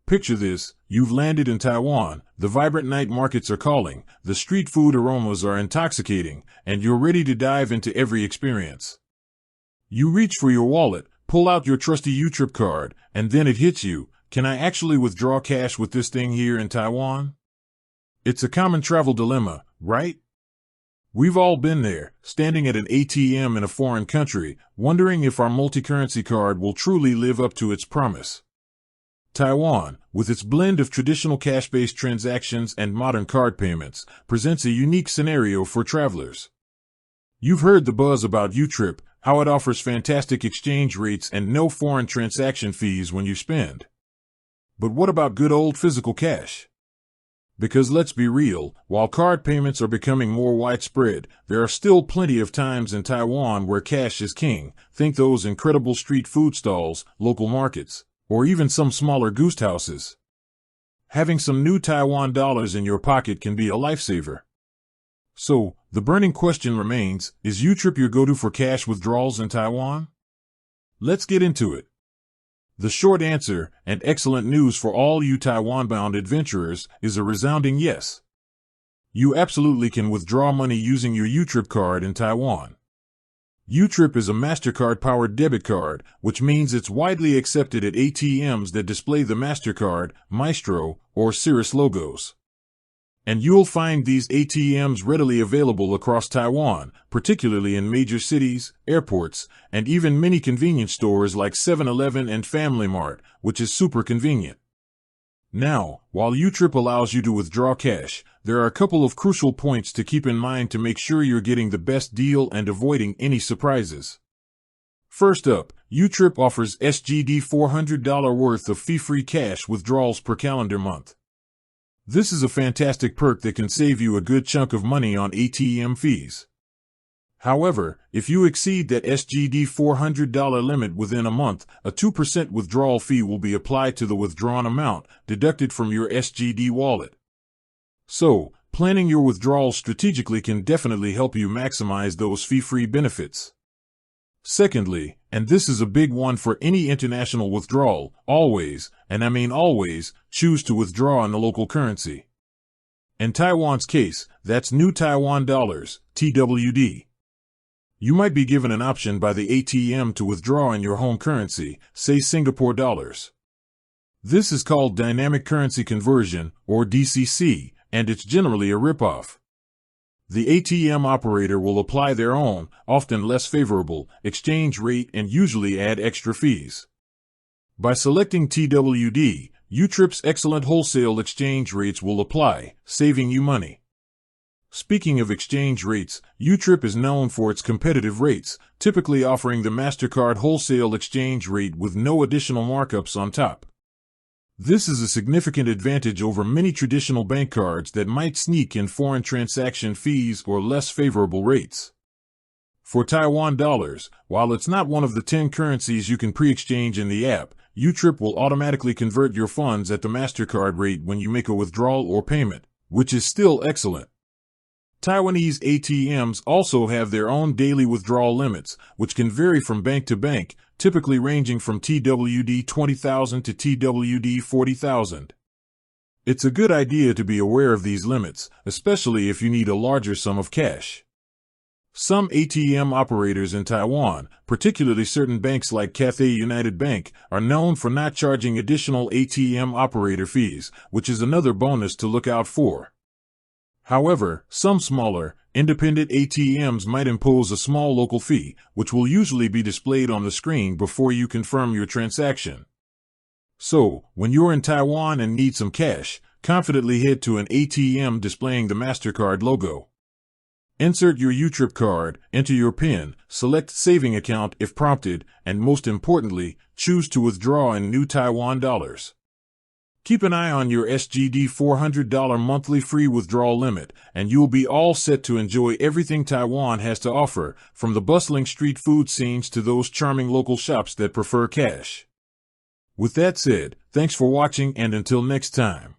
Picture this: you've landed in Taiwan, the vibrant night markets are calling, the street food aromas are intoxicating, and you're ready to dive into every experience. You reach for your wallet, pull out your trusty YouTrip card, and then it hits you: can I actually withdraw cash with this thing here in Taiwan? It's a common travel dilemma, right? We've all been there, standing at an ATM in a foreign country, wondering if our multi-currency card will truly live up to its promise. Taiwan, with its blend of traditional cash-based transactions and modern card payments, presents a unique scenario for travelers. You've heard the buzz about YouTrip, how it offers fantastic exchange rates and no foreign transaction fees when you spend. But what about good old physical cash? Because let's be real, while card payments are becoming more widespread, there are still plenty of times in Taiwan where cash is king. Think those incredible street food stalls, local markets, or even some smaller ghost houses. Having some new Taiwan dollars in your pocket can be a lifesaver. So, the burning question remains, is YouTrip your go-to for cash withdrawals in Taiwan? Let's get into it. The short answer, and excellent news for all you Taiwan-bound adventurers, is a resounding yes. You absolutely can withdraw money using your YouTrip card in Taiwan. YouTrip is a MasterCard-powered debit card, which means it's widely accepted at ATMs that display the MasterCard, Maestro, or Cirrus logos. And you'll find these ATMs readily available across Taiwan, particularly in major cities, airports, and even many convenience stores like 7-Eleven and Family Mart, which is super convenient. Now, while YouTrip allows you to withdraw cash, there are a couple of crucial points to keep in mind to make sure you're getting the best deal and avoiding any surprises. First up, YouTrip offers SGD $400 worth of fee-free cash withdrawals per calendar month. This is a fantastic perk that can save you a good chunk of money on ATM fees. However, if you exceed that SGD $400 limit within a month, a 2% withdrawal fee will be applied to the withdrawn amount, deducted from your SGD wallet. So, planning your withdrawals strategically can definitely help you maximize those fee-free benefits. Secondly, and this is a big one for any international withdrawal, always, and I mean always, choose to withdraw in the local currency. In Taiwan's case, that's New Taiwan Dollars, TWD. You might be given an option by the ATM to withdraw in your home currency, say Singapore dollars. This is called Dynamic Currency Conversion, or DCC, and it's generally a ripoff. The ATM operator will apply their own, often less favorable, exchange rate and usually add extra fees. By selecting TWD, YouTrip's excellent wholesale exchange rates will apply, saving you money. Speaking of exchange rates, YouTrip is known for its competitive rates, typically offering the MasterCard wholesale exchange rate with no additional markups on top. This is a significant advantage over many traditional bank cards that might sneak in foreign transaction fees or less favorable rates. For Taiwan dollars, while it's not one of the 10 currencies you can pre-exchange in the app, YouTrip will automatically convert your funds at the MasterCard rate when you make a withdrawal or payment, which is still excellent. Taiwanese ATMs also have their own daily withdrawal limits, which can vary from bank to bank, typically ranging from TWD 20,000 to TWD 40,000. It's a good idea to be aware of these limits, especially if you need a larger sum of cash. Some ATM operators in Taiwan, particularly certain banks like Cathay United Bank, are known for not charging additional ATM operator fees, which is another bonus to look out for. However, some smaller, independent ATMs might impose a small local fee, which will usually be displayed on the screen before you confirm your transaction. So, when you're in Taiwan and need some cash, confidently head to an ATM displaying the MasterCard logo. Insert your YouTrip card, enter your PIN, select Saving Account if prompted, and most importantly, choose to withdraw in New Taiwan dollars. Keep an eye on your SGD $400 monthly free withdrawal limit, and you'll be all set to enjoy everything Taiwan has to offer, from the bustling street food scenes to those charming local shops that prefer cash. With that said, thanks for watching, and until next time.